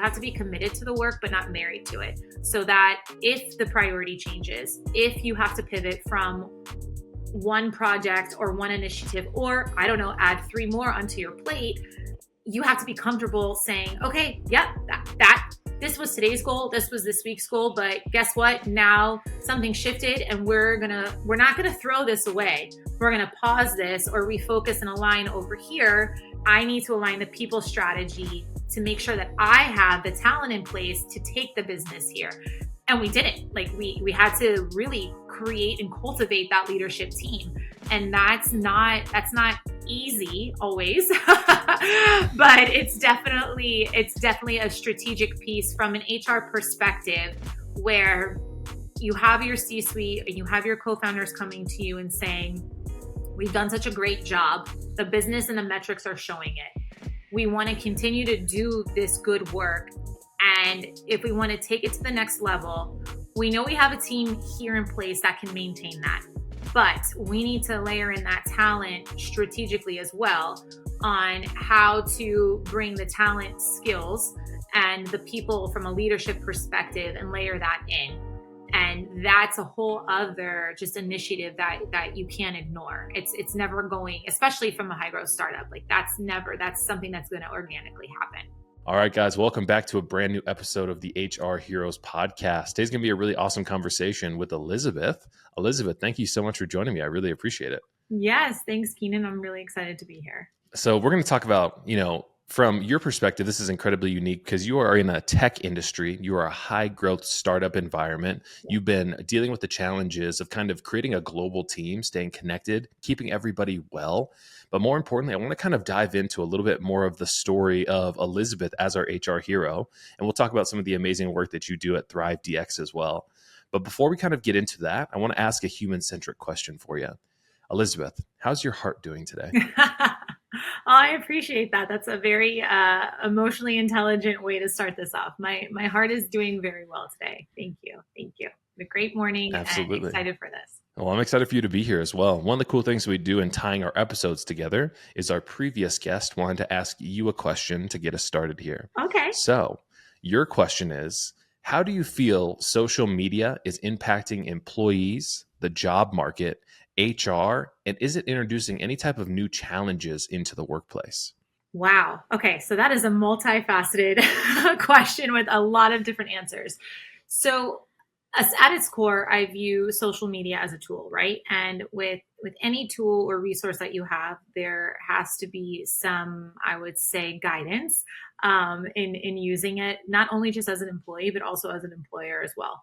have to be committed to the work, but not married to it. So that if the priority changes, if you have to pivot from one project or one initiative, or I don't know, add 3 more onto your plate, you have to be comfortable saying, okay, yep, this was today's goal, this was this week's goal, but guess what? Now something shifted and we're not gonna throw this away. We're gonna pause this or refocus and align over here. I need to align the people strategy to make sure that I have the talent in place to take the business here. And we didn't. Like we had to really create and cultivate that leadership team. And that's not easy always, but it's definitely a strategic piece from an HR perspective, where you have your C-suite and you have your co-founders coming to you and saying, we've done such a great job. The business and the metrics are showing it. We want to continue to do this good work. And if we want to take it to the next level, we know we have a team here in place that can maintain that. But we need to layer in that talent strategically as well on how to bring the talent skills and the people from a leadership perspective and layer that in. And that's a whole other just initiative that you can't ignore. It's never going, especially from a high growth startup. Like that's something that's going to organically happen. All right, guys, welcome back to a brand new episode of the HR Heroes podcast. Today's going to be a really awesome conversation with Elizabeth. Elizabeth, thank you so much for joining me. I really appreciate it. Yes, thanks, Keenan. I'm really excited to be here. So we're going to talk about, from your perspective, this is incredibly unique because you are in a tech industry. You are a high growth startup environment. You've been dealing with the challenges of kind of creating a global team, staying connected, keeping everybody well. But more importantly, I want to kind of dive into a little bit more of the story of Elizabeth as our HR hero. And we'll talk about some of the amazing work that you do at Thrive DX as well. But before we kind of get into that, I want to ask a human-centric question for you. Elizabeth, how's your heart doing today? I appreciate that. That's a very emotionally intelligent way to start this off. My heart is doing very well today. Thank you. A great morning. Absolutely. And excited for this. Well, I'm excited for you to be here as well. One of the cool things we do in tying our episodes together is our previous guest wanted to ask you a question to get us started here. Okay. So your question is, how do you feel social media is impacting employees, the job market, HR, and is it introducing any type of new challenges into the workplace? Wow. Okay. So that is a multifaceted question with a lot of different answers. So at its core, I view social media as a tool, right? And with any tool or resource that you have, there has to be some, I would say, guidance in using it, not only just as an employee, but also as an employer as well.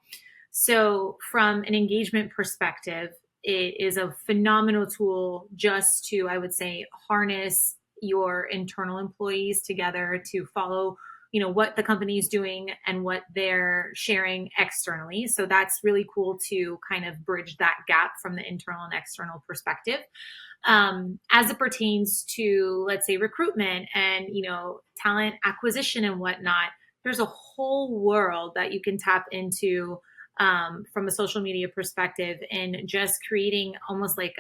So from an engagement perspective, it is a phenomenal tool just to, I would say, harness your internal employees together to follow what the company is doing and what they're sharing externally. So that's really cool to kind of bridge that gap from the internal and external perspective. As it pertains to, let's say, recruitment and, talent acquisition and whatnot, there's a whole world that you can tap into from a social media perspective and just creating almost like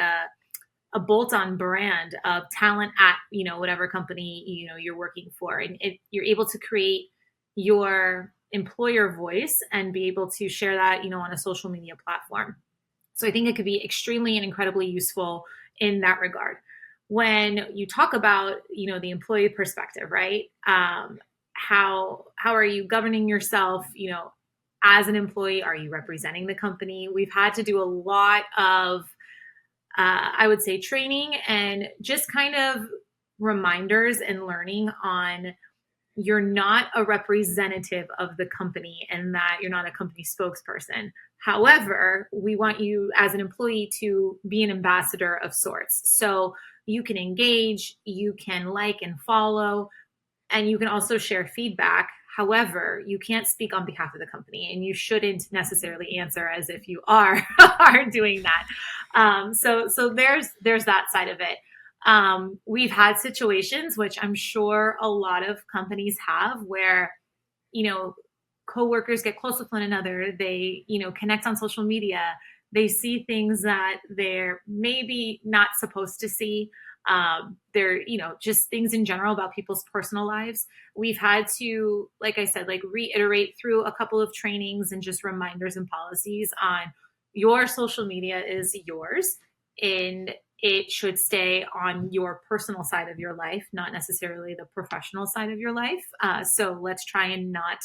a bolt-on brand of talent at, whatever company, you're working for. And you're able to create your employer voice and be able to share that, on a social media platform. So I think it could be extremely and incredibly useful in that regard. When you talk about, the employee perspective, right? How are you governing yourself, as an employee? Are you representing the company? We've had to do a lot of I would say training and just kind of reminders and learning on you're not a representative of the company and that you're not a company spokesperson. However, we want you as an employee to be an ambassador of sorts. So you can engage, you can like and follow, and you can also share feedback. However, you can't speak on behalf of the company and you shouldn't necessarily answer as if you are doing that. So there's that side of it. We've had situations, which I'm sure a lot of companies have, where, coworkers get close with one another. They, connect on social media. They see things that they're maybe not supposed to see. They're, just things in general about people's personal lives. We've had to, like I said, like reiterate through a couple of trainings and just reminders and policies on your social media is yours, and it should stay on your personal side of your life, not necessarily the professional side of your life. So let's try and not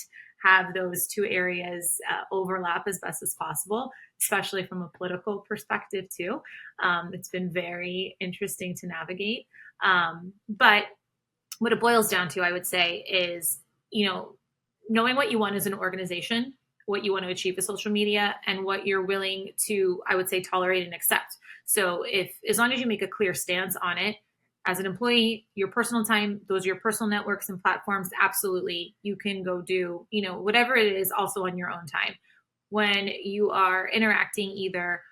have those two areas overlap as best as possible, especially from a political perspective, too. It's been very interesting to navigate. But what it boils down to, I would say, is, knowing what you want as an organization, what you want to achieve with social media, and what you're willing to, I would say, tolerate and accept. So if, as long as you make a clear stance on it, as an employee, your personal time, those are your personal networks and platforms, absolutely, you can go do, whatever it is also on your own time. When you are interacting either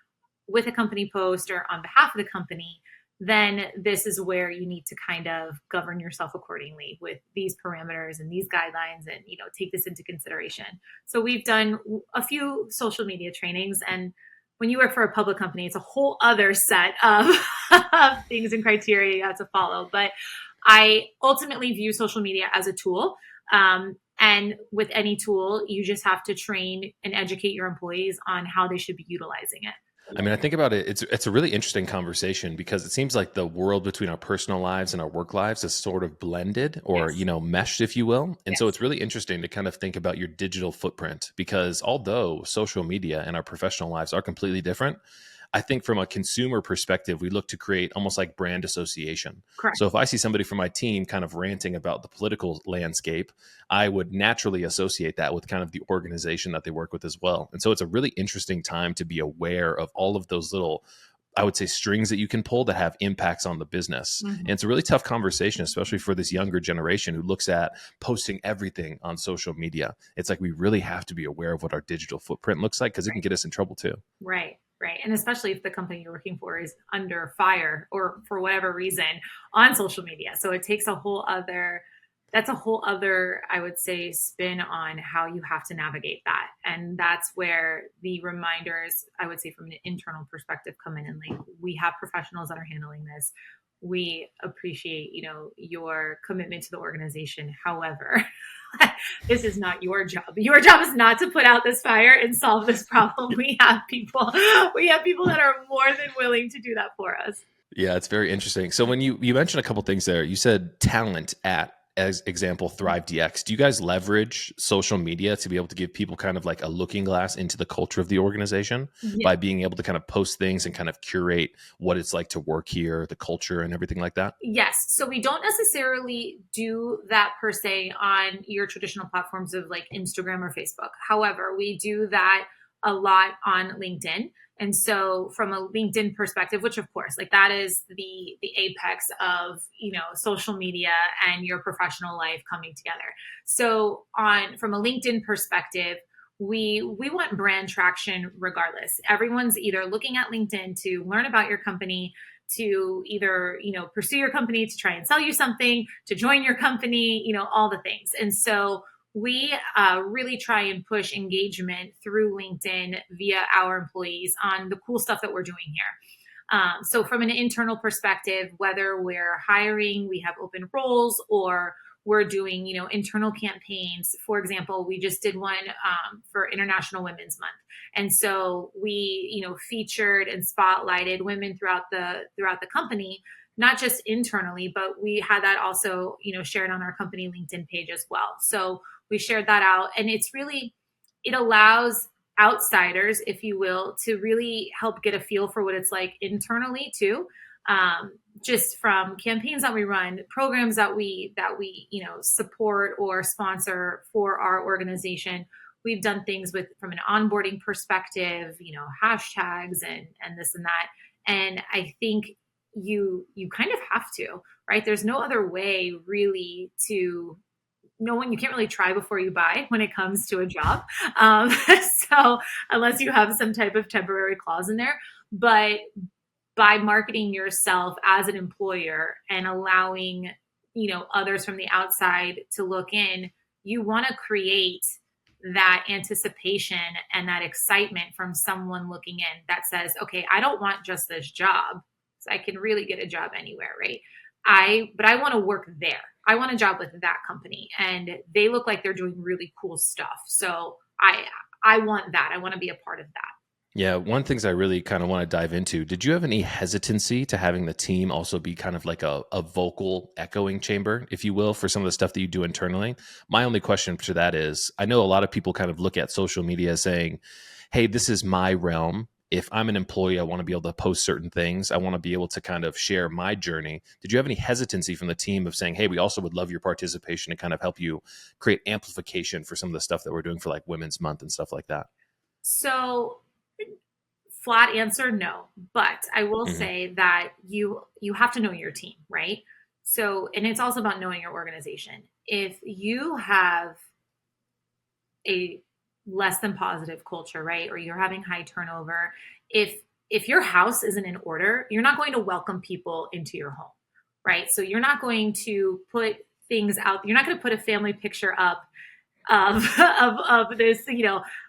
with a company post or on behalf of the company, then this is where you need to kind of govern yourself accordingly with these parameters and these guidelines, and take this into consideration. So we've done a few social media trainings, and when you work for a public company, it's a whole other set of, of things and criteria you have to follow. But I ultimately view social media as a tool. And with any tool, you just have to train and educate your employees on how they should be utilizing it. I mean, I think about it, it's a really interesting conversation because it seems like the world between our personal lives and our work lives is sort of blended or, Yes. meshed, if you will. And so Yes. it's really interesting to kind of think about your digital footprint because although social media and our professional lives are completely different, I think from a consumer perspective, we look to create almost like brand association. Correct. So if I see somebody from my team kind of ranting about the political landscape, I would naturally associate that with kind of the organization that they work with as well. And so it's a really interesting time to be aware of all of those little, I would say, strings that you can pull that have impacts on the business. Mm-hmm. And it's a really tough conversation, especially for this younger generation who looks at posting everything on social media. It's like we really have to be aware of what our digital footprint looks like because it can get us in trouble too. Right, right. And especially if the company you're working for is under fire or for whatever reason on social media. So it takes that's a whole other, I would say, spin on how you have to navigate that. And that's where the reminders, I would say, from an internal perspective come in, and like, we have professionals that are handling this. We appreciate, your commitment to the organization. However, this is not your job. Your job is not to put out this fire and solve this problem. We have people that are more than willing to do that for us. Yeah, it's very interesting. So when you mentioned a couple things there, you said talent at, as example, Thrive DX. Do you guys leverage social media to be able to give people kind of like a looking glass into the culture of the organization Yeah. by being able to kind of post things and kind of curate what it's like to work here, the culture and everything like that? Yes. So we don't necessarily do that per se on your traditional platforms of like Instagram or Facebook. However, we do that a lot on LinkedIn. And so from a LinkedIn perspective, which of course, like, that is the apex of, social media and your professional life coming together. So on from a LinkedIn perspective, we want brand traction regardless. Everyone's either looking at LinkedIn to learn about your company, to either pursue your company, to try and sell you something, to join your company, all the things. And so we really try and push engagement through LinkedIn via our employees on the cool stuff that we're doing here. So from an internal perspective, whether we're hiring, we have open roles, or we're doing, internal campaigns. For example, we just did one for International Women's Month. And so we, featured and spotlighted women throughout the company, not just internally, but we had that also, shared on our company LinkedIn page as well. So we shared that out, and it allows outsiders, if you will, to really help get a feel for what it's like internally too. Just from campaigns that we run, programs that we support or sponsor for our organization. We've done things with from an onboarding perspective, hashtags and this and that. And I think you kind of have to, right? There's no other way really to no one, you can't really try before you buy when it comes to a job. So unless you have some type of temporary clause in there, but by marketing yourself as an employer and allowing, others from the outside to look in, you want to create that anticipation and that excitement from someone looking in that says, okay, I don't want just this job. So I can really get a job anywhere, right? But I want to work there. I want a job with that company, and they look like they're doing really cool stuff. So I want that. I want to be a part of that. Yeah, one things I really kind of want to dive into. Did you have any hesitancy to having the team also be kind of like a vocal echoing chamber, if you will, for some of the stuff that you do internally? My only question to that is, I know a lot of people kind of look at social media saying, "Hey, this is my realm. If I'm an employee, I want to be able to post certain things. I want to be able to kind of share my journey." Did you have any hesitancy from the team of saying, "Hey, we also would love your participation to kind of help you create amplification for some of the stuff that we're doing for like Women's Month and stuff like that?" So flat answer, no. But I will Hmm. say that you have to know your team, right? So, and it's also about knowing your organization. If you have a less than positive culture, right? Or you're having high turnover, if your house isn't in order, you're not going to welcome people into your home, right? So you're not going to put things out. You're not going to put a family picture up of of this,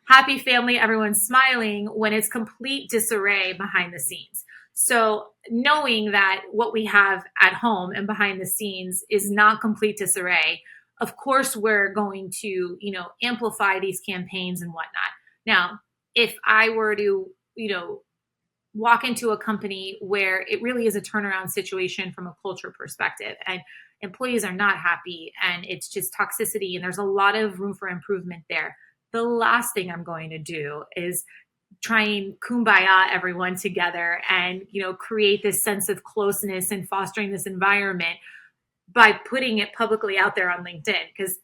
happy family, everyone's smiling when it's complete disarray behind the scenes. So knowing that what we have at home and behind the scenes is not complete disarray, of course we're going to, amplify these campaigns and whatnot. Now, if I were to, walk into a company where it really is a turnaround situation from a culture perspective and employees are not happy and it's just toxicity and there's a lot of room for improvement there, the last thing I'm going to do is try and kumbaya everyone together and create this sense of closeness and fostering this environment by putting it publicly out there on LinkedIn, because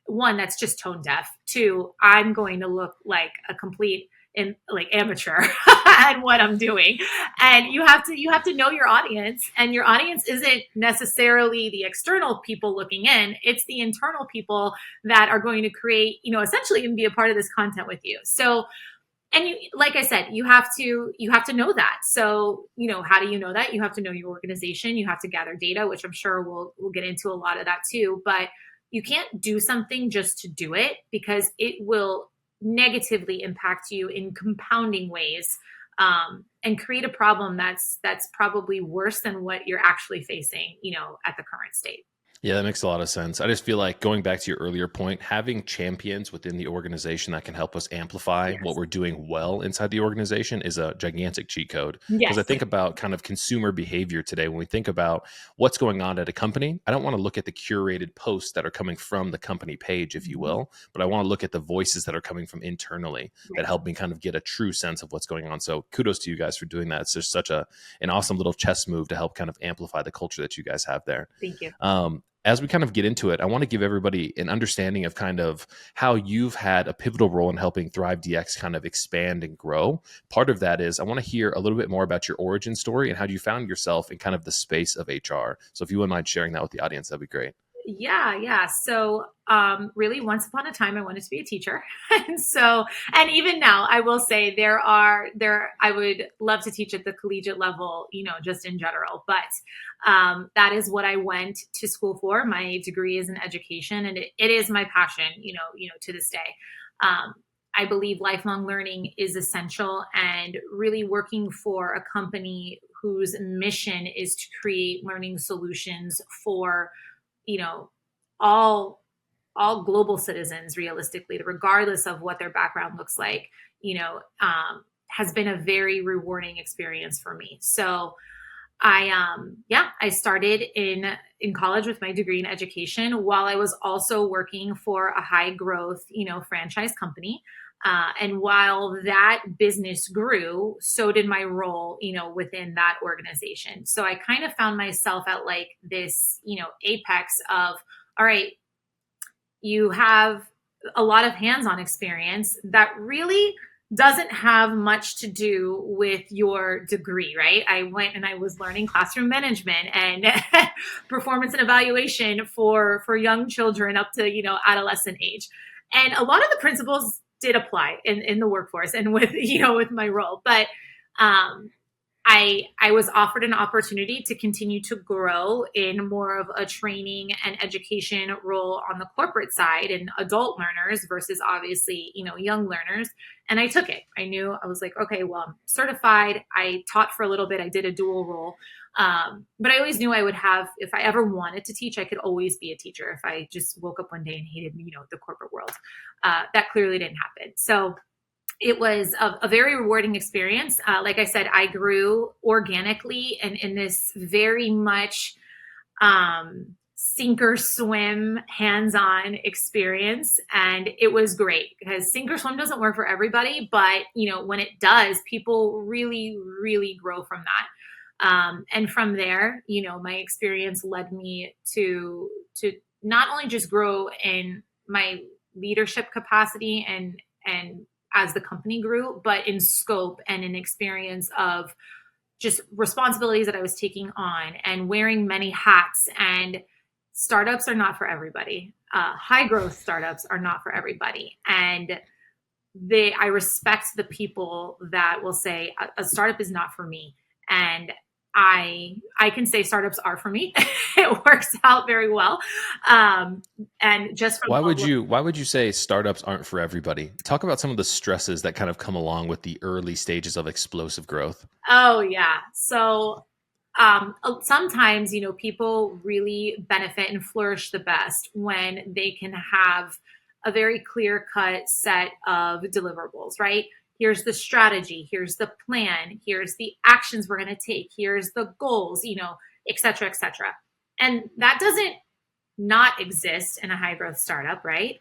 one, that's just tone deaf. Two, I'm going to look like a complete and like amateur at what I'm doing. And you have to know your audience, and your audience isn't necessarily the external people looking in. It's the internal people that are going to create, essentially and be a part of this content with you. So, and you, like I said, you have to know that. So how do you know that? You have to know your organization. You have to gather data, which I'm sure we'll get into a lot of that too. But you can't do something just to do it, because it will negatively impact you in compounding ways, and create a problem that's probably worse than what you're actually facing at the current state. Yeah, that makes a lot of sense. I just feel like going back to your earlier point, having champions within the organization that can help us amplify what Yes. we're doing well inside the organization is a gigantic cheat code. Because I Yes. think about kind of consumer behavior today. When we think about what's going on at a company, I don't want to look at the curated posts that are coming from the company page, if you Mhm. will, but I want to look at the voices that are coming from internally that Right. help me kind of get a true sense of what's going on. So kudos to you guys for doing that. It's just such an awesome little chess move to help kind of amplify the culture that you guys have there. Thank you. As we kind of get into it, I want to give everybody an understanding of kind of how you've had a pivotal role in helping Thrive DX kind of expand and grow. Part of that is I want to hear a little bit more about your origin story and how you found yourself in kind of the space of HR. So if you wouldn't mind sharing that with the audience, that'd be great. Yeah, yeah. So, really, once upon a time, I wanted to be a teacher, and so, and even now, I will say I would love to teach at the collegiate level, just in general. But that is what I went to school for. My degree is in education, and it is my passion, to this day. Um, I believe lifelong learning is essential, and really working for a company whose mission is to create learning solutions for you know all global citizens, realistically, regardless of what their background looks like, has been a very rewarding experience for me. So I started in college with my degree in education, while I was also working for a high growth franchise company. And while that business grew, so did my role, within that organization. So I kind of found myself at like this, apex of, all right, you have a lot of hands-on experience that really doesn't have much to do with your degree, right? I went and I was learning classroom management and performance and evaluation for young children up to adolescent age, and a lot of the principles did apply in the workforce and with with my role, but um, I was offered an opportunity to continue to grow in more of a training and education role on the corporate side and adult learners versus obviously, young learners. And I took it. I knew I was like, okay, well, I'm certified. I taught for a little bit. I did a dual role. But I always knew I would have, if I ever wanted to teach, I could always be a teacher. If I just woke up one day and hated, the corporate world, that clearly didn't happen. So it was a very rewarding experience. Like I said, I grew organically and in this very much sink or swim hands-on experience. And it was great because sink or swim doesn't work for everybody, but when it does, people really, really grow from that. And from there, my experience led me to not only just grow in my leadership capacity and as the company grew, but in scope and in experience of just responsibilities that I was taking on and wearing many hats. And startups are not for everybody. High growth startups are not for everybody. And I respect the people that will say a startup is not for me. And I can say startups are for me. It works out very well. And just from Why would you say startups aren't for everybody? Talk about some of the stresses that kind of come along with the early stages of explosive growth. Oh yeah. So sometimes, people really benefit and flourish the best when they can have a very clear cut set of deliverables, right? Here's the strategy, here's the plan, here's the actions we're going to take, here's the goals, et cetera, et cetera. And that doesn't not exist in a high growth startup, right?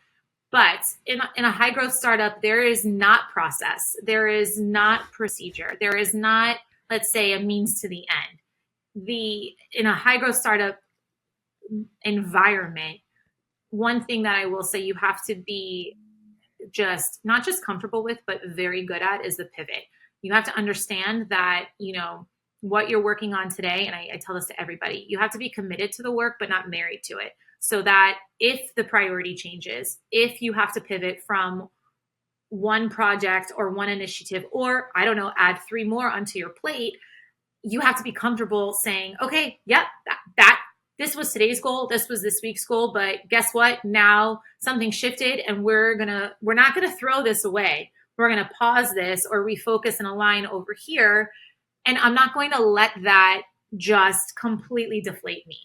But in a high growth startup, there is not process, there is not procedure, there is not, let's say, a means to the end. In a high growth startup environment, one thing that I will say you have to be just not just comfortable with, but very good at is the pivot. You have to understand that, what you're working on today, and I tell this to everybody, you have to be committed to the work, but not married to it. So that if the priority changes, if you have to pivot from one project or one initiative, or I don't know, add three more onto your plate, you have to be comfortable saying, okay, yep, that this was today's goal, this was this week's goal, but guess what? Now something shifted and we're not gonna throw this away. We're gonna pause this or refocus and align over here. And I'm not going to let that just completely deflate me.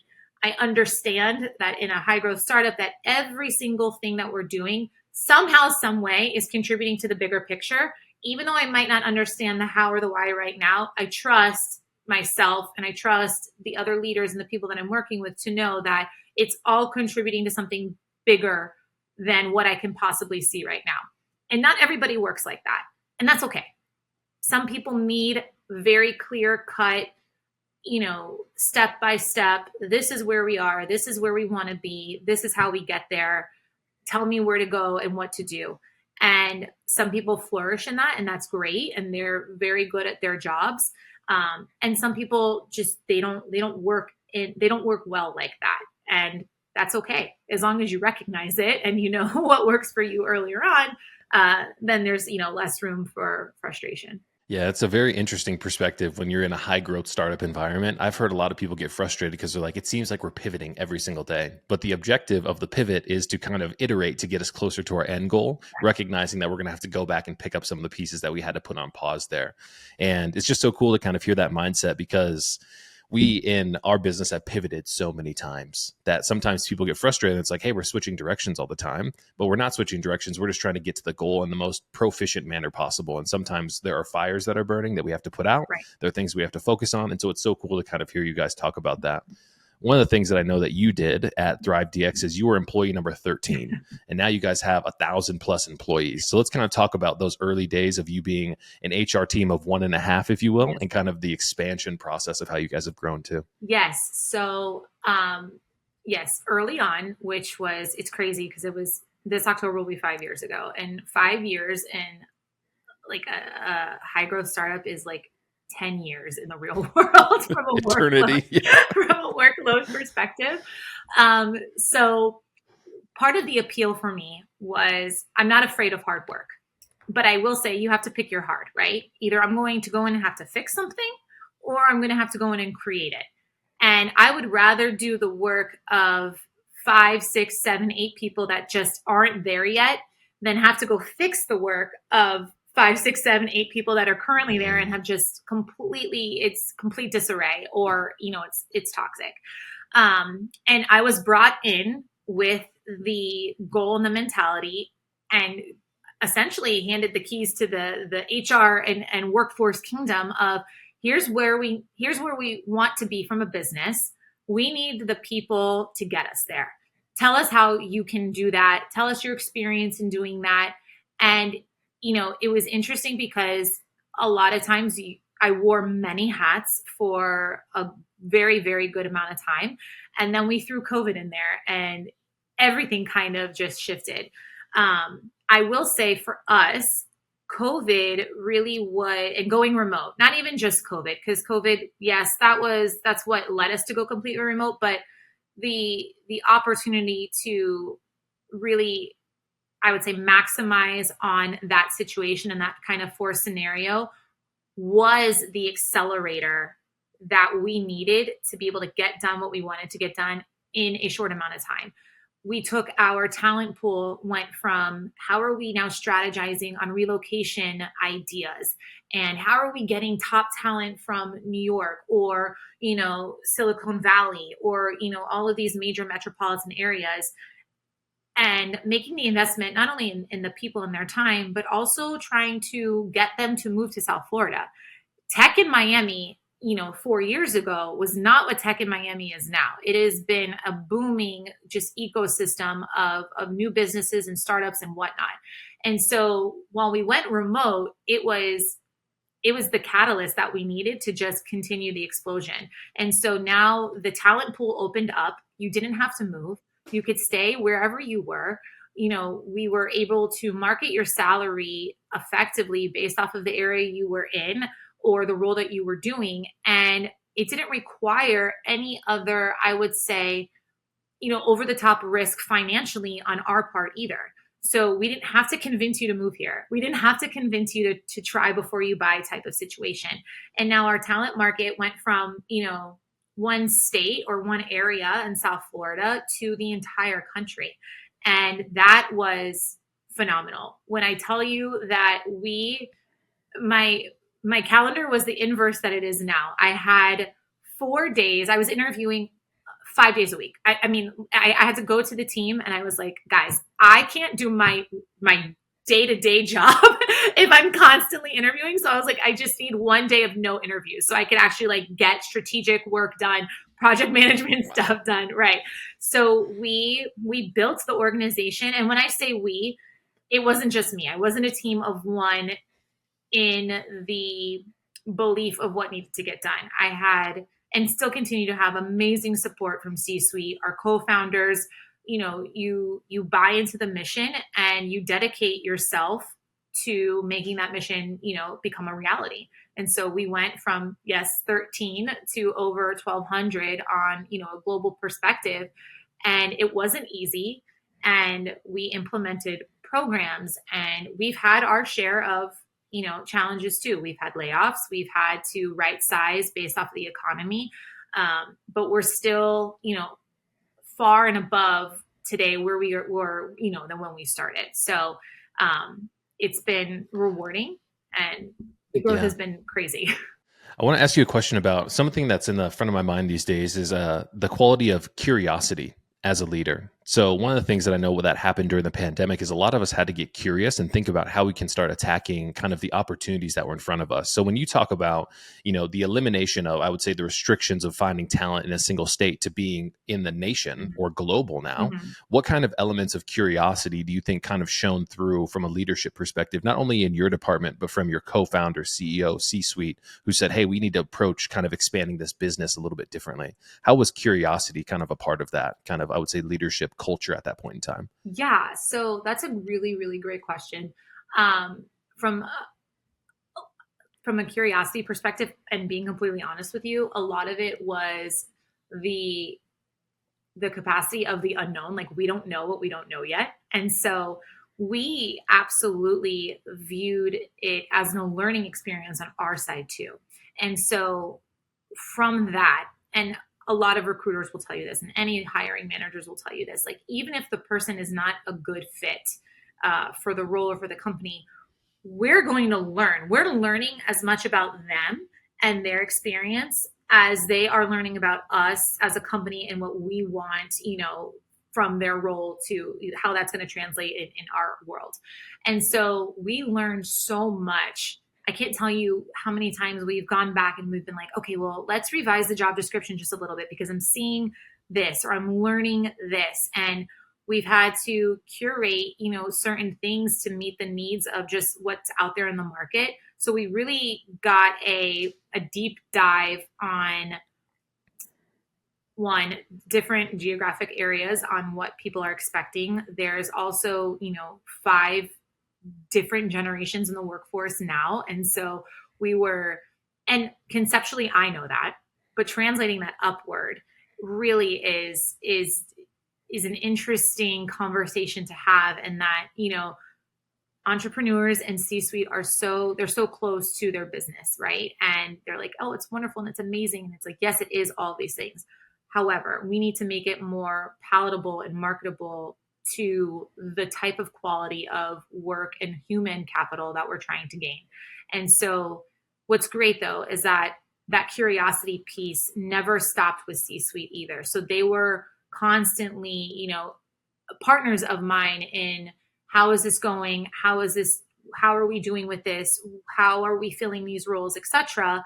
I understand that in a high growth startup that every single thing that we're doing somehow, some way is contributing to the bigger picture. Even though I might not understand the how or the why right now, I trust myself and I trust the other leaders and the people that I'm working with to know that it's all contributing to something bigger than what I can possibly see right now. And not everybody works like that. And that's okay. Some people need very clear cut, step by step. This is where we are. This is where we want to be. This is how we get there. Tell me where to go and what to do. And some people flourish in that, and that's great. And they're very good at their jobs. And some people just they don't work well like that. And that's okay. As long as you recognize it and you know what works for you earlier on, then there's less room for frustration. Yeah, it's a very interesting perspective when you're in a high growth startup environment. I've heard a lot of people get frustrated because they're like, it seems like we're pivoting every single day. But the objective of the pivot is to kind of iterate to get us closer to our end goal, recognizing that we're going to have to go back and pick up some of the pieces that we had to put on pause there. And it's just so cool to kind of hear that mindset because we in our business have pivoted so many times that sometimes people get frustrated. It's like, hey, we're switching directions all the time, but we're not switching directions. We're just trying to get to the goal in the most proficient manner possible. And sometimes there are fires that are burning that we have to put out. Right. There are things we have to focus on. And so it's so cool to kind of hear you guys talk about that. One of the things that I know that you did at Thrive DX is you were employee number 13, and now you guys have 1,000 plus employees. So let's kind of talk about those early days of you being an HR team of 1.5, if you will, Yes. and kind of the expansion process of how you guys have grown too. Yes. So, yes, early on, it's crazy because this October will be 5 years ago, and 5 years in like a high growth startup is like 10 years in the real world Eternity. Yeah. from a workload perspective. So part of the appeal for me was I'm not afraid of hard work, but I will say you have to pick your hard, right? Either I'm going to go in and have to fix something, or I'm going to have to go in and create it. And I would rather do the work of 5, 6, 7, 8 people that just aren't there yet than have to go fix the work of 5, 6, 7, 8 people that are currently there and Mm. have just completely, it's complete disarray, or, it's toxic. And I was brought in with the goal and the mentality, and essentially handed the keys to the HR and workforce kingdom of, here's where we want to be from a business. We need the people to get us there. Tell us how you can do that. Tell us your experience in doing that. And it was interesting because a lot of times I wore many hats for a very, very good amount of time. And then we threw COVID in there and everything kind of just shifted. I will say for us, COVID really would, and going remote, not even just COVID, because COVID, yes, that's what led us to go completely remote, but the opportunity to really, I would say, maximize on that situation and that kind of forced scenario was the accelerator that we needed to be able to get done what we wanted to get done in a short amount of time. We took our talent pool, went from how are we now strategizing on relocation ideas, and how are we getting top talent from New York, or Silicon Valley, or all of these major metropolitan areas, and making the investment not only in the people and their time, but also trying to get them to move to South Florida. Tech in Miami, 4 years ago was not what tech in Miami is now. It has been a booming just ecosystem of new businesses and startups and whatnot. And so while we went remote, it was the catalyst that we needed to just continue the explosion. And so now the talent pool opened up. You didn't have to move. You could stay wherever you were. We were able to market your salary effectively based off of the area you were in or the role that you were doing. And it didn't require any other, I would say, over the top risk financially on our part either. So we didn't have to convince you to move here. We didn't have to convince you to try before you buy type of situation. And now our talent market went from, one state or one area in South Florida to the entire country. And that was phenomenal. When I tell you that my my calendar was the inverse that it is now. I had 4 days. I was interviewing 5 days a week. I mean, I had to go to the team and I was like, guys, I can't do my day-to-day job if I'm constantly interviewing. So I was like, I just need one day of no interviews so I could actually like get strategic work done, project management Wow. stuff done. Right. So we built the organization. And when I say we, it wasn't just me. I wasn't a team of one in the belief of what needed to get done. I had and still continue to have amazing support from C-suite, our co-founders. You buy into the mission and you dedicate yourself to making that mission, become a reality. And so we went from, yes, 13 to over 1,200 on, a global perspective. And it wasn't easy. And we implemented programs, and we've had our share of challenges too. We've had layoffs. We've had to right size based off the economy. But we're still, far and above today where we were, than when we started. So it's been rewarding, and the growth Yeah. has been crazy. I want to ask you a question about something that's in the front of my mind these days is the quality of curiosity as a leader. So one of the things that I know that happened during the pandemic is a lot of us had to get curious and think about how we can start attacking kind of the opportunities that were in front of us. So when you talk about, the elimination of, I would say, the restrictions of finding talent in a single state to being in the nation or global now, Mhm. what kind of elements of curiosity do you think kind of shone through from a leadership perspective, not only in your department, but from your co-founder, CEO, C-suite, who said, hey, we need to approach kind of expanding this business a little bit differently? How was curiosity kind of a part of that kind of, I would say, leadership culture at that point in time? Yeah, so that's a really, really great question. Um, from from a curiosity perspective, and being completely honest with you, a lot of it was the the capacity of the unknown. Like, we don't know what we don't know yet. And so we absolutely viewed it as a learning experience on our side too. And so from that, and a lot of recruiters will tell you this, and any hiring managers will tell you this, like, even if the person is not a good fit for the role or for the company, we're going to learn. We're learning as much about them and their experience as they are learning about us as a company and what we want, from their role to how that's going to translate in our world. And so we learned so much. I can't tell you how many times we've gone back and we've been like, okay, well, let's revise the job description just a little bit because I'm seeing this or I'm learning this. And we've had to curate, certain things to meet the needs of just what's out there in the market. So we really got a deep dive on one, different geographic areas on what people are expecting. There's also, 5 different generations in the workforce now. And so we were, and conceptually, I know that, but translating that upward really is an interesting conversation to have. And that, entrepreneurs and C-suite they're so close to their business, right? And they're like, oh, it's wonderful and it's amazing. And it's like, yes, it is all these things. However, we need to make it more palatable and marketable to the type of quality of work and human capital that we're trying to gain. And so what's great though is that curiosity piece never stopped with C-suite either. So they were constantly, partners of mine in how is this going? How are we doing with this? How are we filling these roles, etc.?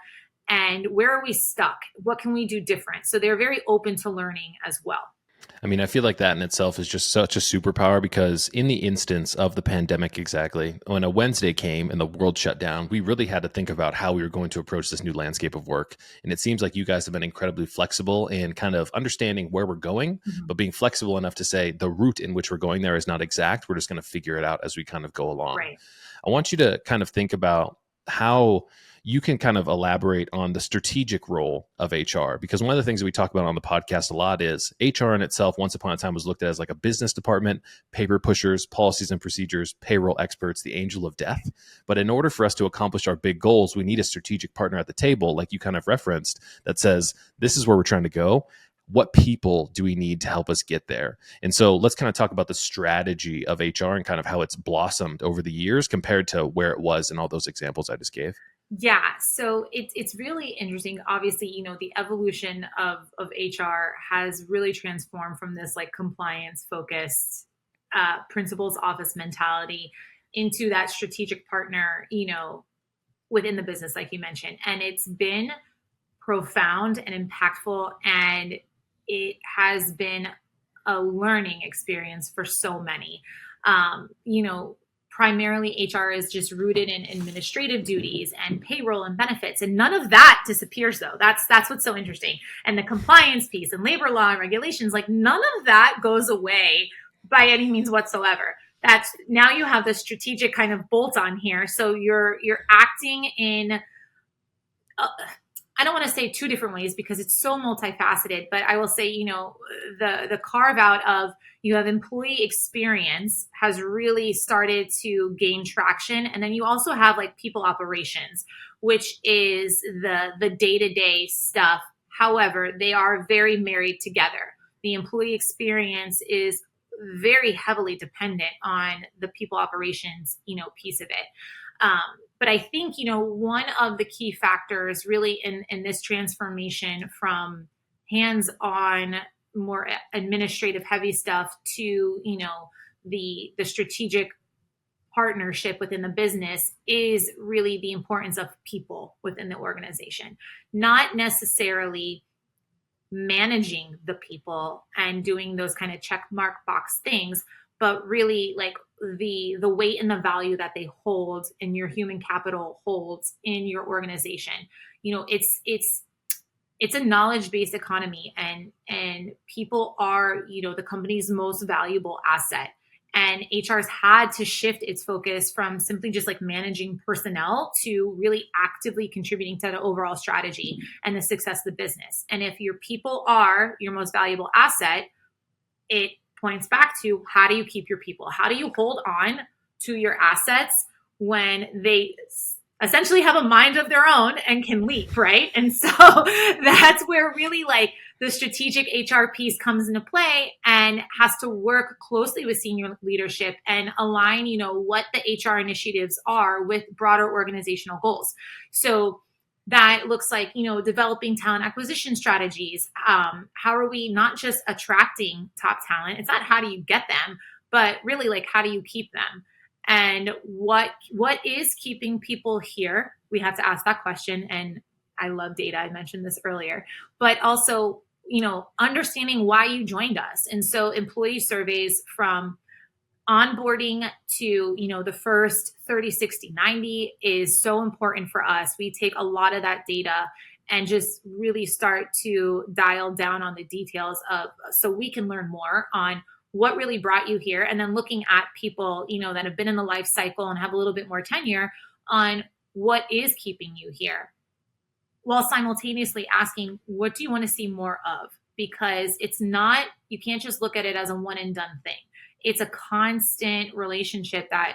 And where are we stuck? What can we do different? So they're very open to learning as well. I mean, I feel like that in itself is just such a superpower because in the instance of the pandemic, exactly, when a Wednesday came and the world shut down, we really had to think about how we were going to approach this new landscape of work. And it seems like you guys have been incredibly flexible in kind of understanding where we're going, Mhm. but being flexible enough to say the route in which we're going there is not exact. We're just going to figure it out as we kind of go along. Right. I want you to kind of think about how you can kind of elaborate on the strategic role of HR. Because one of the things that we talk about on the podcast a lot is HR in itself, once upon a time, was looked at as like a business department, paper pushers, policies and procedures, payroll experts, the angel of death. But in order for us to accomplish our big goals, we need a strategic partner at the table, like you kind of referenced, that says, this is where we're trying to go. What people do we need to help us get there? And so let's kind of talk about the strategy of HR and kind of how it's blossomed over the years compared to where it was in all those examples I just gave. Yeah, so it's really interesting. Obviously, the evolution of HR has really transformed from this like compliance focused principles office mentality into that strategic partner, within the business, like you mentioned. And it's been profound and impactful, and it has been a learning experience for so many. Primarily HR is just rooted in administrative duties and payroll and benefits, and none of that disappears though. That's what's so interesting. And the compliance piece and labor law and regulations, like none of that goes away by any means whatsoever. That's now you have the strategic kind of bolt on here. So you're acting in I don't want to say 2 different ways because it's so multifaceted, but I will say, the carve out of you have employee experience has really started to gain traction. And then you also have like people operations, which is the day-to-day stuff. However, they are very married together. The employee experience is very heavily dependent on the people operations, piece of it. Um, but I think, one of the key factors really in this transformation from hands on, more administrative heavy stuff to, the strategic partnership within the business is really the importance of people within the organization, not necessarily managing the people and doing those kind of check mark box things, but really like the weight and the value that they hold and your human capital holds in your organization. It's a knowledge based economy, and people are, the company's most valuable asset. And HR's had to shift its focus from simply just like managing personnel to really actively contributing to the overall strategy and the success of the business. And if your people are your most valuable asset, it points back to how do you keep your people? How do you hold on to your assets when they essentially have a mind of their own and can leave, right? And so that's where really like the strategic HR piece comes into play and has to work closely with senior leadership and align, what the HR initiatives are with broader organizational goals. So that looks like, developing talent acquisition strategies. How are we not just attracting top talent? It's not how do you get them, but really like how do you keep them? And what is keeping people here? We have to ask that question. And I love data. I mentioned this earlier, but also, understanding why you joined us. And so employee surveys from onboarding to, the first 30, 60, 90 is so important for us. We take a lot of that data and just really start to dial down on the details of, so we can learn more on what really brought you here, and then looking at people, that have been in the life cycle and have a little bit more tenure on what is keeping you here, while simultaneously asking, what do you want to see more of? Because it's not, you can't just look at it as a one and done thing. It's a constant relationship that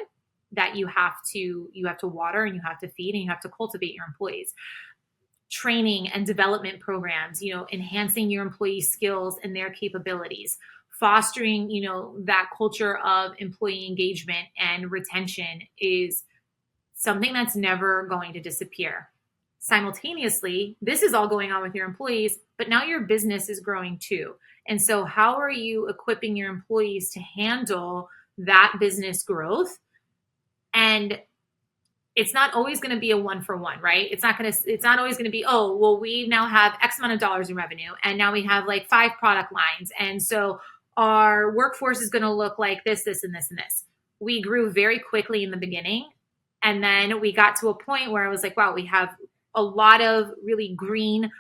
you have to water, and you have to feed, and you have to cultivate your employees. Training and development programs, enhancing your employee skills and their capabilities, fostering, that culture of employee engagement and retention is something that's never going to disappear. Simultaneously, this is all going on with your employees, but now your business is growing too. And so how are you equipping your employees to handle that business growth? And it's not always going to be a one for one, right? It's not always going to be, oh, well, we now have X amount of dollars in revenue, and now we have like 5 product lines. And so our workforce is going to look like this, and this, and this. We grew very quickly in the beginning. And then we got to a point where I was like, wow, we have a lot of really green,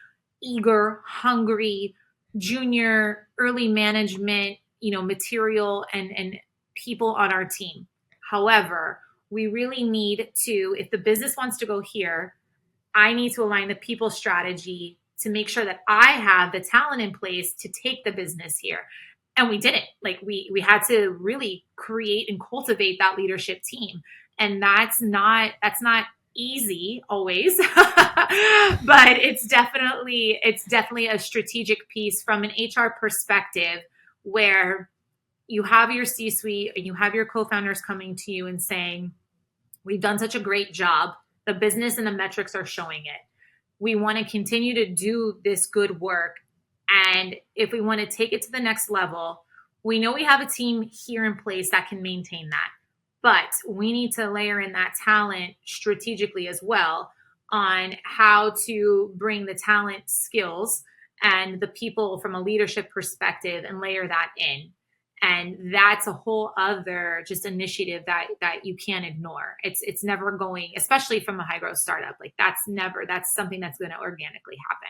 eager, hungry, junior, early management, material and people on our team. However, we really need to, if the business wants to go here, I need to align the people strategy to make sure that I have the talent in place to take the business here. And we didn't. Like we had to really create and cultivate that leadership team. And that's not easy always. But it's definitely a strategic piece from an HR perspective, where you have your C-suite and you have your co-founders coming to you and saying, we've done such a great job. The business and the metrics are showing it. We want to continue to do this good work. And if we want to take it to the next level, we know we have a team here in place that can maintain that. But we need to layer in that talent strategically as well on how to bring the talent skills and the people from a leadership perspective and layer that in. And that's a whole other just initiative that you can't ignore. It's never going, especially from a high growth startup. Like that's something that's going to organically happen.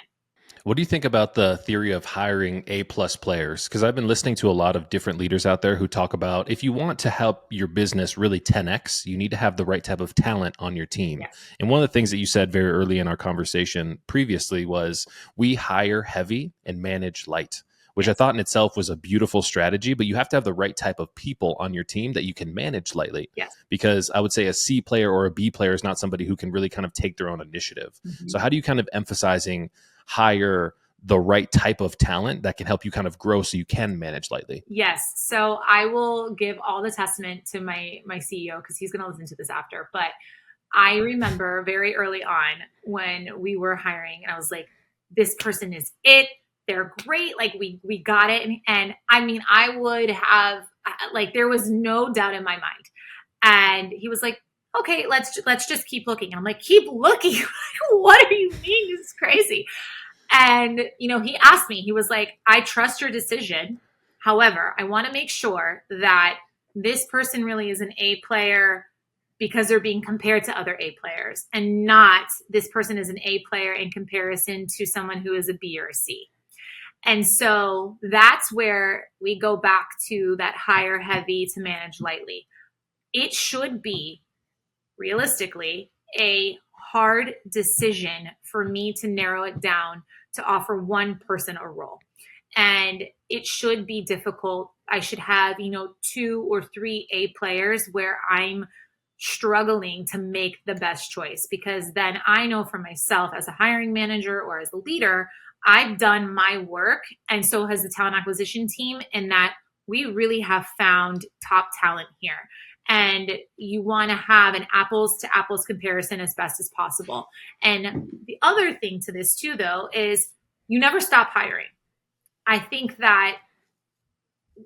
What do you think about the theory of hiring A-plus players? Because I've been listening to a lot of different leaders out there who talk about, if you want to help your business really 10x, you need to have the right type of talent on your team. Yes. And one of the things that you said very early in our conversation previously was, we hire heavy and manage light, which I thought in itself was a beautiful strategy, but you have to have the right type of people on your team that you can manage lightly. Yes. Because I would say a C player or a B player is not somebody who can really kind of take their own initiative. Mm-hmm. So how do you kind of emphasizing hire the right type of talent that can help you kind of grow so you can manage lightly? Yes. So I will give all the testament to my CEO, because he's going to listen to this after. But I remember very early on when we were hiring, and I was like, this person is it. They're great. Like we got it. And I mean, I would have, like, there was no doubt in my mind. And he was like, okay, let's just keep looking. And I'm like, keep looking? What do you mean? This is crazy. And, he asked me, he was like, I trust your decision. However, I want to make sure that this person really is an A player because they're being compared to other A players, and not this person is an A player in comparison to someone who is a B or a C. And so that's where we go back to that hire heavy to manage lightly. It should be realistically a hard decision for me to narrow it down to offer one person a role. And it should be difficult. I should have, 2 or 3 A players where I'm struggling to make the best choice, because then I know for myself as a hiring manager or as a leader, I've done my work, and so has the talent acquisition team, in that we really have found top talent here. And you want to have an apples to apples comparison as best as possible. And the other thing to this, too, though, is you never stop hiring. I think that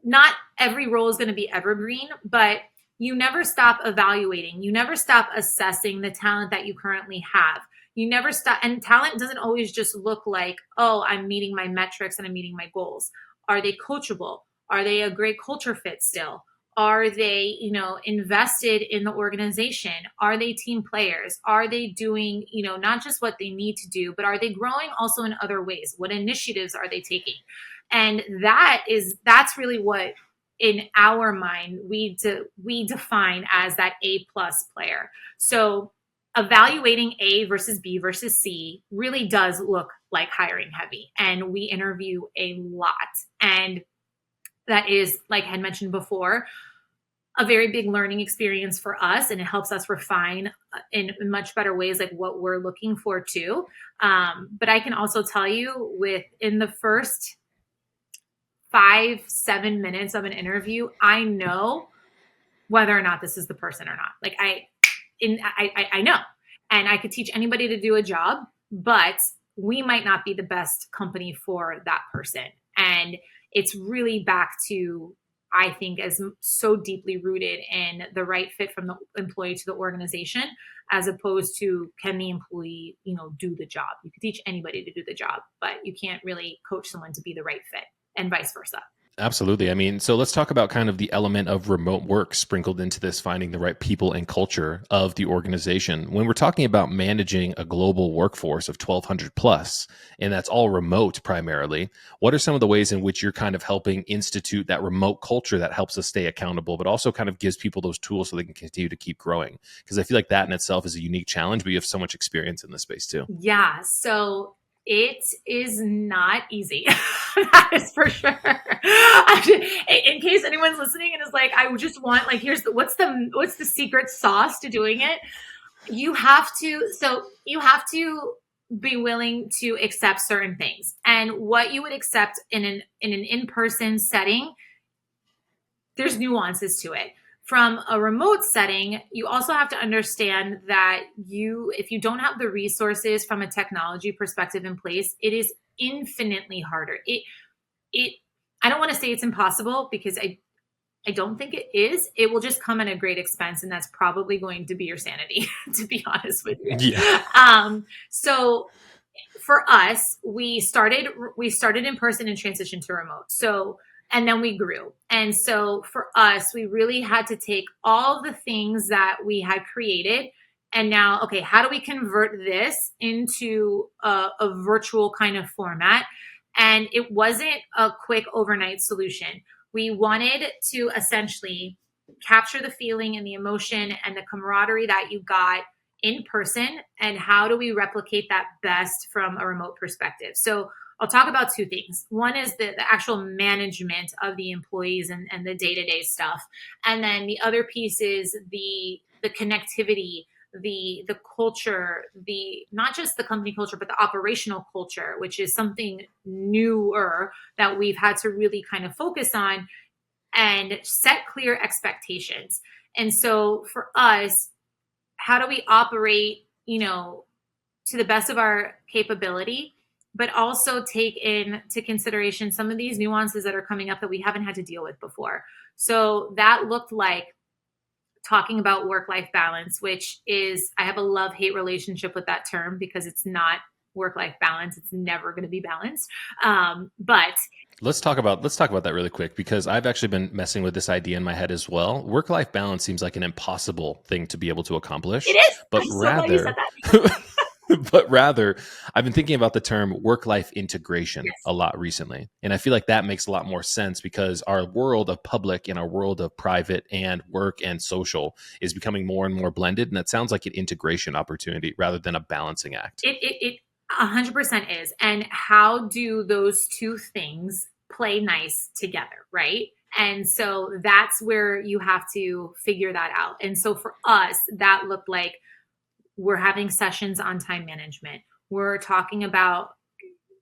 not every role is going to be evergreen, but you never stop evaluating. You never stop assessing the talent that you currently have. You never stop. And talent doesn't always just look like, oh, I'm meeting my metrics and I'm meeting my goals. Are they coachable? Are they a great culture fit still? Are they, invested in the organization? Are they team players? Are they doing, not just what they need to do, but are they growing also in other ways? What initiatives are they taking? And that's really what, in our mind, we define as that A plus player. So evaluating A versus B versus C really does look like hiring heavy, and we interview a lot. And that is, like I had mentioned before, a very big learning experience for us, and it helps us refine in much better ways like what we're looking for too. But I can also tell you, within the first 5-7 minutes of an interview, I know whether or not this is the person or not. Like I know, and I could teach anybody to do a job, but we might not be the best company for that person. And it's really back to, I think, as so deeply rooted in the right fit from the employee to the organization, as opposed to, can the employee, do the job? You can teach anybody to do the job, but you can't really coach someone to be the right fit, and vice versa. Absolutely. I mean, so let's talk about kind of the element of remote work sprinkled into this, finding the right people and culture of the organization. When we're talking about managing a global workforce of 1,200 plus, and that's all remote primarily, what are some of the ways in which you're kind of helping institute that remote culture that helps us stay accountable, but also kind of gives people those tools so they can continue to keep growing? Because I feel like that in itself is a unique challenge, but you have so much experience in this space too. Yeah. So it is not easy. That is for sure. In case anyone's listening and is like, I just want, like, what's the secret sauce to doing it? You have to be willing to accept certain things, and what you would accept in an in-person setting, there's nuances to it. From a remote setting, you also have to understand that if you don't have the resources from a technology perspective in place, it is infinitely harder. I don't want to say it's impossible, because I don't think it is. It will just come at a great expense, and that's probably going to be your sanity, to be honest with you. Yeah. So for us, we started in person and transitioned to remote. So, and then we grew. And so for us, we really had to take all the things that we had created, and now, okay, how do we convert this into a virtual kind of format? And it wasn't a quick overnight solution. We wanted to essentially capture the feeling and the emotion and the camaraderie that you got in person, and how do we replicate that best from a remote perspective? So I'll talk about two things. One is the actual management of the employees and the day-to-day stuff. And then the other piece is the connectivity, the culture, not just the company culture, but the operational culture, which is something newer that we've had to really kind of focus on and set clear expectations. And so for us, how do we operate, to the best of our capability, but also take into consideration some of these nuances that are coming up that we haven't had to deal with before. So that looked like talking about work-life balance, which is, I have a love-hate relationship with that term, because it's not work-life balance. It's never going to be balanced. But Let's talk about that really quick, because I've actually been messing with this idea in my head as well. Work-life balance seems like an impossible thing to be able to accomplish, it is. but I'm so glad you said rather that. but rather I've been thinking about the term work-life integration Yes. a lot recently. And I feel like that makes a lot more sense, because our world of public and our world of private and work and social is becoming more and more blended. And that sounds like an integration opportunity rather than a balancing act. It 100% is. And how do those two things play nice together, right? And so that's where you have to figure that out. And so for us, that looked like we're having sessions on time management. We're talking about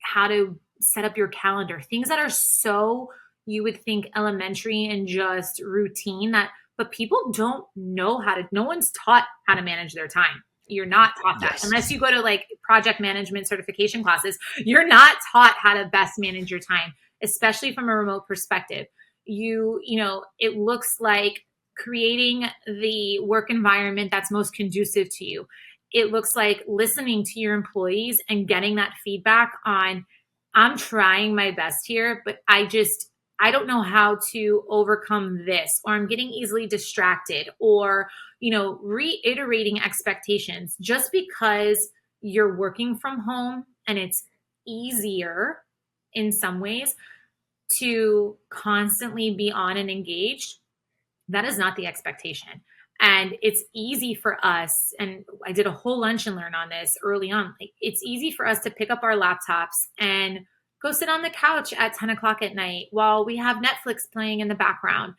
how to set up your calendar, things that are so you would think elementary and just routine that, but people don't know how to, no one's taught how to manage their time. You're not taught that Yes. unless you go to like project management certification classes. You're not taught how to best manage your time, especially from a remote perspective. It looks like creating the work environment that's most conducive to you. It looks like listening to your employees and getting that feedback on, I'm trying my best here, but I don't know how to overcome this, or I'm getting easily distracted, or, reiterating expectations just because you're working from home and it's easier in some ways to constantly be on and engaged. That is not the expectation. And it's easy for us, and I did a whole lunch and learn on this early on. Like, it's easy for us to pick up our laptops and go sit on the couch at 10 o'clock at night while we have Netflix playing in the background.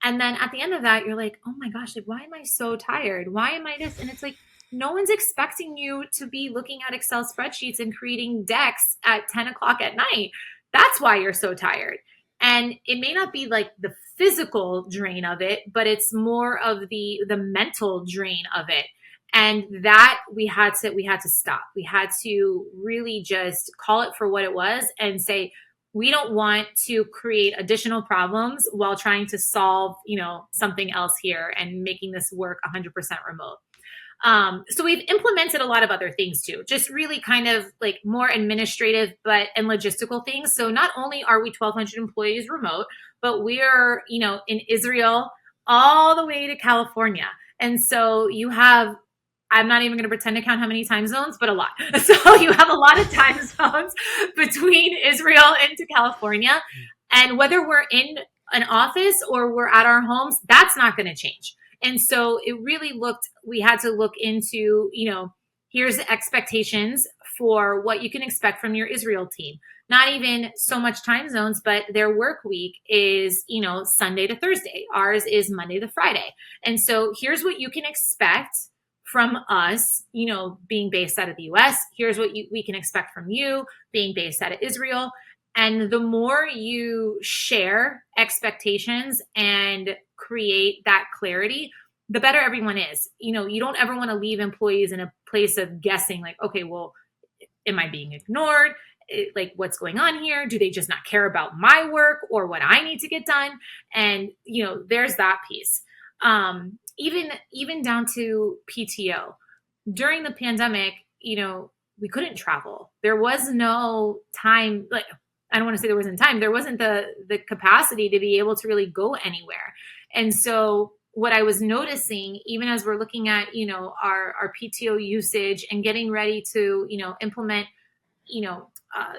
And then at the end of that, you're like, oh my gosh, like, why am I so tired? Why am I this? And it's like, no one's expecting you to be looking at Excel spreadsheets and creating decks at 10 o'clock at night. That's why you're so tired. And it may not be like the physical drain of it, but it's more of the mental drain of it. And that we had to stop. We had to really just call it for what it was and say, we don't want to create additional problems while trying to solve, something else here and making this work 100% remote. So we've implemented a lot of other things too, just really kind of like more administrative and logistical things. So not only are we 1,200 employees remote, but we're, in Israel all the way to California. And so you have, I'm not even going to pretend to count how many time zones, but a lot. So you have a lot of time zones between Israel and to California. And whether we're in an office or we're at our homes, that's not going to change. And so we had to look into, here's the expectations for what you can expect from your Israel team. Not even so much time zones, but their work week is, Sunday to Thursday. Ours is Monday to Friday. And so here's what you can expect from us, being based out of the US. Here's what we can expect from you being based out of Israel. And the more you share expectations and create that clarity, the better everyone is. You don't ever want to leave employees in a place of guessing, like, okay, well, am I being ignored? Like, what's going on here? Do they just not care about my work or what I need to get done? And, there's that piece. Even down to PTO. During the pandemic, we couldn't travel. There was no time, like, I don't want to say there wasn't time. There wasn't the capacity to be able to really go anywhere. And so what I was noticing, even as we're looking at, our PTO usage and getting ready to, implement,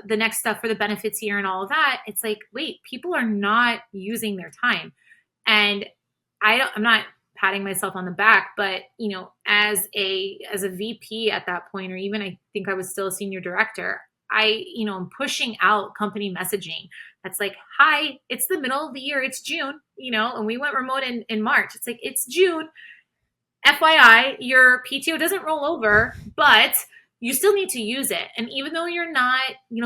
the next stuff for the benefits here and all of that, it's like, wait, people are not using their time. And I'm not patting myself on the back, but as a VP at that point, or even I think I was still a senior director, I'm pushing out company messaging that's like, hi, it's the middle of the year, it's June, and we went remote in March. It's like, it's June. FYI, your PTO doesn't roll over, but you still need to use it. And even though you're not,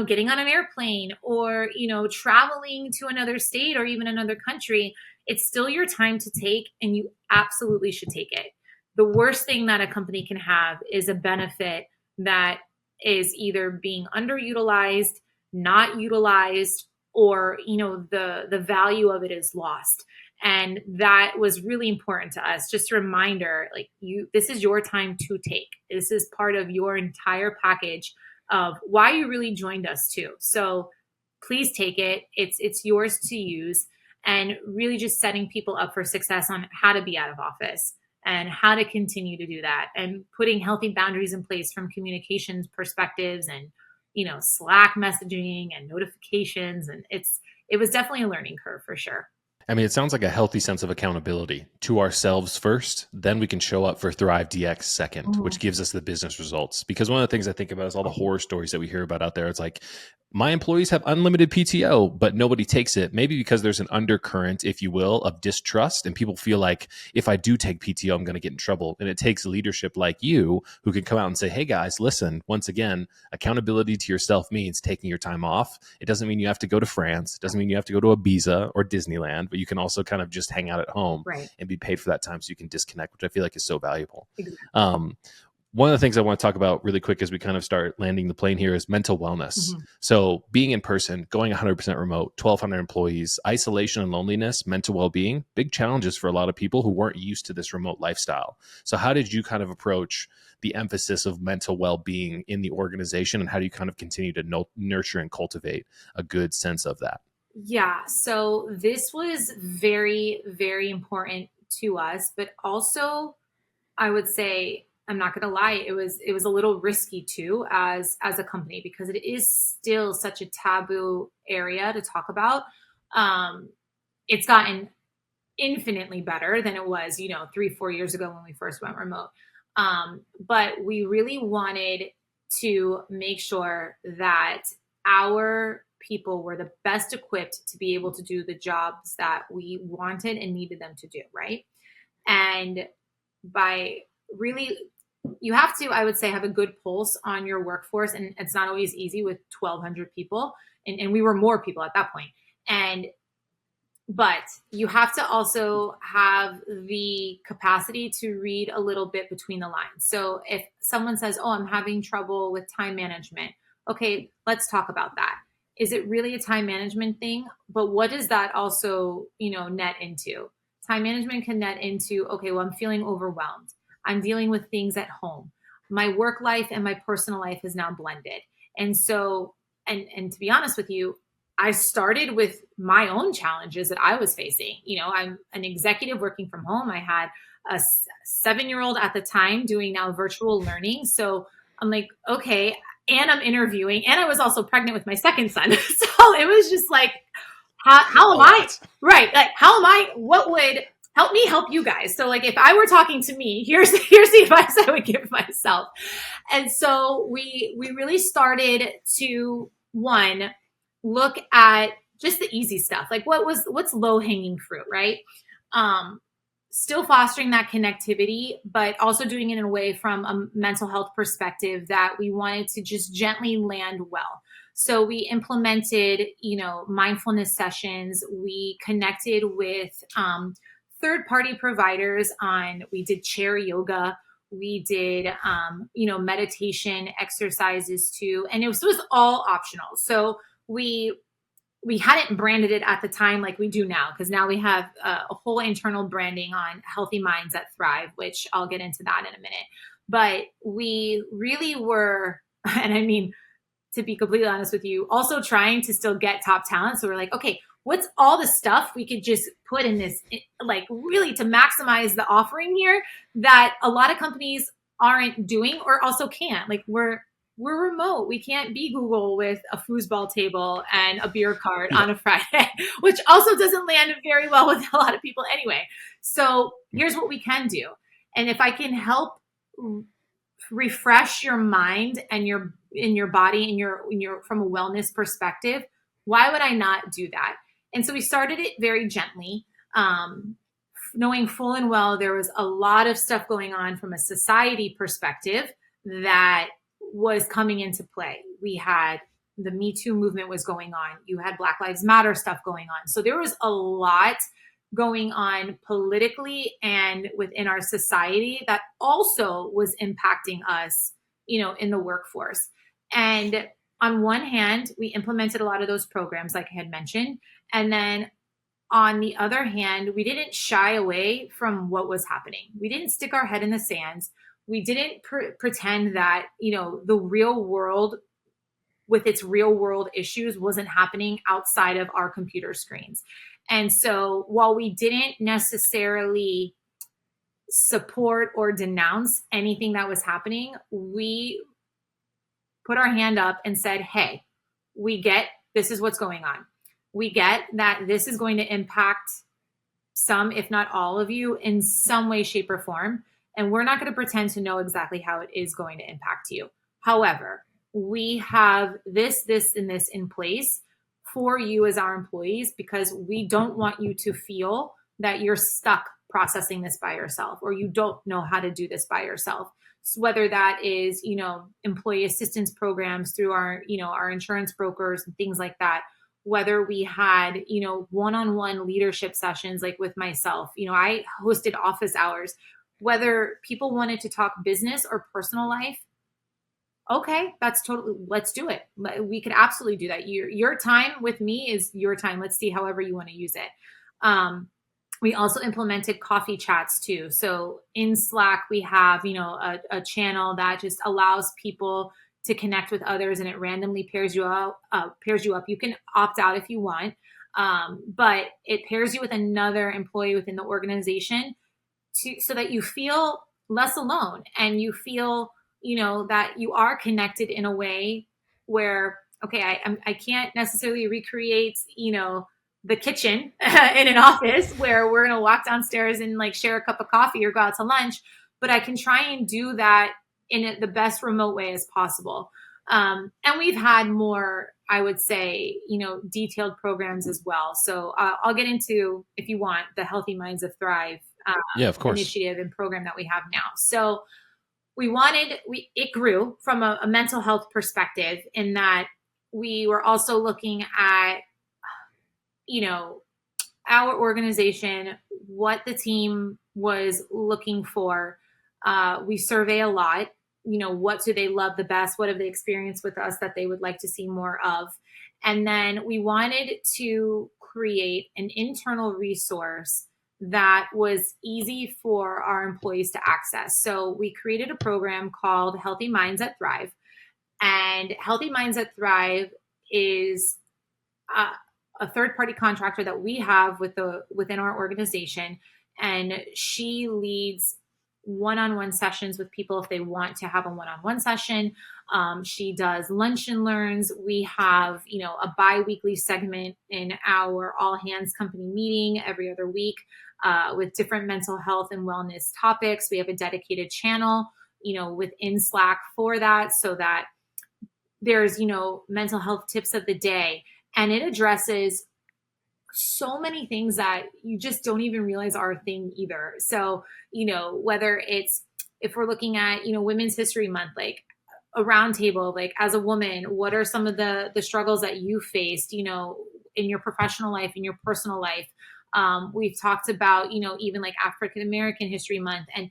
getting on an airplane or, traveling to another state or even another country, it's still your time to take, and you absolutely should take it. The worst thing that a company can have is a benefit that is either being underutilized, not utilized, or, the value of it is lost. And that was really important to us. Just a reminder, like, this is your time to take. This is part of your entire package of why you really joined us too. So please take it. It's yours to use, and really just setting people up for success on how to be out of office and how to continue to do that, and putting healthy boundaries in place from communications perspectives and, Slack messaging and notifications. And it was definitely a learning curve for sure. I mean, it sounds like a healthy sense of accountability to ourselves first. Then we can show up for Thrive DX second, which Mhm. gives us the business results. Because one of the things I think about is all the horror stories that we hear about out there. It's like, my employees have unlimited PTO, but nobody takes it. Maybe because there's an undercurrent, if you will, of distrust. And people feel like if I do take PTO, I'm going to get in trouble. And it takes leadership like you who can come out and say, hey guys, listen, once again, accountability to yourself means taking your time off. It doesn't mean you have to go to France. It doesn't mean you have to go to Ibiza or Disneyland, but you can also kind of just hang out at home Right. and be paid for that time so you can disconnect, which I feel like is so valuable. Exactly. Um, one of the things I want to talk about really quick as we kind of start landing the plane here is mental wellness. Mhm. So, being in person, going 100% remote, 1,200 employees, isolation and loneliness, mental well being, big challenges for a lot of people who weren't used to this remote lifestyle. So, how did you kind of approach the emphasis of mental well being in the organization, and how do you kind of continue to nurture and cultivate a good sense of that? Yeah. So this was very, very important to us, but also I would say, I'm not going to lie, it was a little risky too as a company because it is still such a taboo area to talk about. Um, it's gotten infinitely better than it was, 3, 4 years ago when we first went remote. But we really wanted to make sure that our people were the best equipped to be able to do the jobs that we wanted and needed them to do, right? And by really, you have to, I would say, have a good pulse on your workforce. And it's not always easy with 1,200 people. And we were more people at that point. And but you have to also have the capacity to read a little bit between the lines. So if someone says, "Oh, I'm having trouble with time management." Okay, let's talk about that. Is it really a time management thing? But what does that also, net into? Time management can net into, okay, well, I'm feeling overwhelmed. I'm dealing with things at home. My work life and my personal life is now blended. And so, and to be honest with you, I started with my own challenges that I was facing. I'm an executive working from home. I had a 7-year-old at the time doing now virtual learning. So I'm like, okay, and I'm interviewing, and I was also pregnant with my second son. So it was just like, how A am I? lot. Right. Like, how am I? What would help me help you guys? So like, if I were talking to me, here's the advice I would give myself. And so we really started to, one, look at just the easy stuff, like what's low hanging fruit, right? um Still fostering that connectivity, but also doing it in a way from a mental health perspective that we wanted to just gently land well. So we implemented, mindfulness sessions. We connected with third party providers on, we did chair yoga. We did, meditation exercises too. And it was all optional. So we we hadn't branded it at the time like we do now, because now we have a whole internal branding on healthy minds that thrive, which I'll get into that in a minute. But we really were, and I mean, to be completely honest with you, also trying to still get top talent. So we're like, okay, what's all the stuff we could just put in this, like really to maximize the offering here that a lot of companies aren't doing or also can't. Like we're remote. We can't be Google with a foosball table and a beer cart Yeah. on a Friday, which also doesn't land very well with a lot of people anyway. So here's what we can do. And if I can help refresh your mind and your in your body and your from a wellness perspective, why would I not do that? And so we started it very gently, knowing full and well there was a lot of stuff going on from a society perspective that was coming into play. We had the Me Too movement was going on. You had Black Lives Matter stuff going on. So there was a lot going on politically and within our society that also was impacting us, in the workforce. And on one hand, we implemented a lot of those programs, like I had mentioned. And then on the other hand, we didn't shy away from what was happening. We didn't stick our head in the sands. We didn't pretend that, the real world with its real world issues wasn't happening outside of our computer screens. And so while we didn't necessarily support or denounce anything that was happening, we put our hand up and said, hey, we get this is what's going on. We get that this is going to impact some, if not all of you, in some way, shape, or form. And we're not going to pretend to know exactly how it is going to impact you. However, we have this, and this in place for you as our employees because we don't want you to feel that you're stuck processing this by yourself or you don't know how to do this by yourself. So whether that is, employee assistance programs through our insurance brokers and things like that, whether we had, one-on-one leadership sessions like with myself, I hosted office hours, whether people wanted to talk business or personal life. Okay, that's totally, let's do it. We could absolutely do that. Your time with me is your time. Let's see however you want to use it. We also implemented coffee chats too. So in Slack, we have, a channel that just allows people to connect with others and it randomly pairs you up. You can opt out if you want. But it pairs you with another employee within the organization so that you feel less alone and you feel, that you are connected in a way where, okay, I can't necessarily recreate, the kitchen in an office where we're going to walk downstairs and like share a cup of coffee or go out to lunch, but I can try and do that in the best remote way as possible. And we've had more, I would say, detailed programs as well. So I'll get into, if you want, the Healthy Minds That Thrive Yeah, of course. initiative and program that we have now. So it grew from a mental health perspective in that we were also looking at, our organization, what the team was looking for. We survey a lot. What do they love the best? What have they experienced with us that they would like to see more of? And then we wanted to create an internal resource that was easy for our employees to access. So we created a program called Healthy Minds That Thrive. And Healthy Minds That Thrive is a third party contractor that we have within our organization, and she leads one-on-one sessions with people if they want to have a one-on-one session. She does lunch and learns. We have, a bi-weekly segment in our all hands company meeting every other week with different mental health and wellness topics. We have a dedicated channel, within Slack for that, so that there's, mental health tips of the day. And it addresses so many things that you just don't even realize are a thing either. So, whether it's, if we're looking at, Women's History Month, like a roundtable, like as a woman, what are some of the struggles that you faced, in your professional life, in your personal life? We've talked about, even like African American History Month, and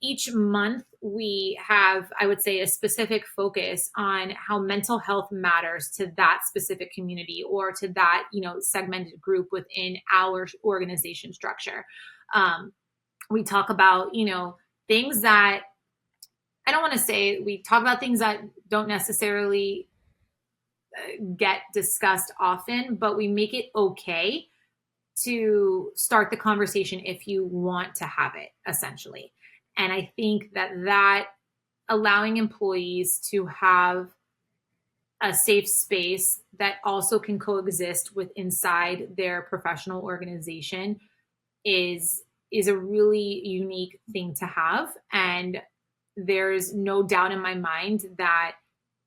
each month we have, I would say, a specific focus on how mental health matters to that specific community or to that, segmented group within our organization structure. We talk about, things that, I don't want to say, we talk about things that don't necessarily get discussed often, but we make it okay to start the conversation if you want to have it, essentially. And I think that allowing employees to have a safe space that also can coexist with inside their professional organization is a really unique thing to have. And there's no doubt in my mind that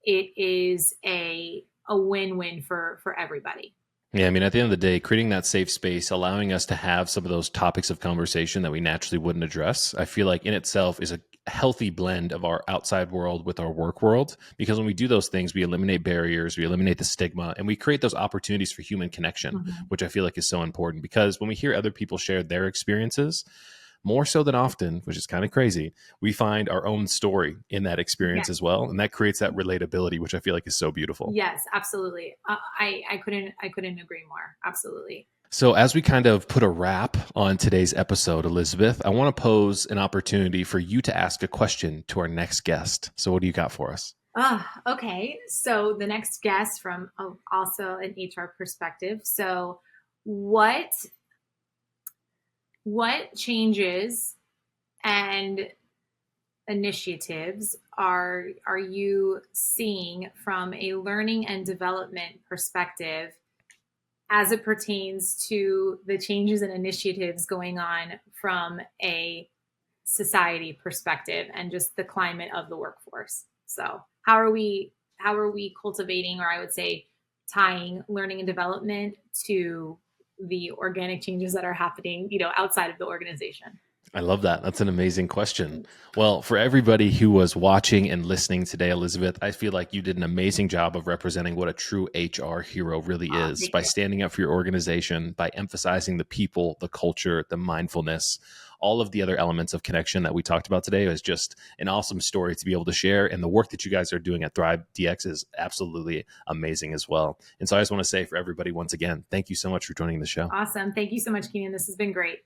it is a win-win for everybody. Yeah, I mean, at the end of the day, creating that safe space, allowing us to have some of those topics of conversation that we naturally wouldn't address, I feel like in itself is a healthy blend of our outside world with our work world. Because when we do those things, we eliminate barriers, we eliminate the stigma, and we create those opportunities for human connection, Mm-hmm. which I feel like is so important. Because when we hear other people share their experiences, more so than often, which is kind of crazy, we find our own story in that experience Yes. as well. And that creates that relatability, which I feel like is so beautiful. Yes, absolutely. I couldn't agree more. Absolutely. So, as we kind of put a wrap on today's episode, Elizabeth, I want to pose an opportunity for you to ask a question to our next guest. So, what do you got for us? Okay. So the next guest from also an HR perspective. So what changes and initiatives are you seeing from a learning and development perspective as it pertains to the changes and initiatives going on from a society perspective and just the climate of the workforce. So how are we cultivating, or I would say tying learning and development to the organic changes that are happening, outside of the organization? I love that. That's an amazing question. Well, for everybody who was watching and listening today, Elizabeth, I feel like you did an amazing job of representing what a true HR hero really is Thank by you. standing up for your organization, by emphasizing the people, the culture, the mindfulness, all of the other elements of connection that we talked about today. Is just an awesome story to be able to share. And the work that you guys are doing at Thrive DX is absolutely amazing as well. And so I just want to say for everybody, once again, thank you so much for joining the show. Awesome. Thank you so much, Keenan. This has been great.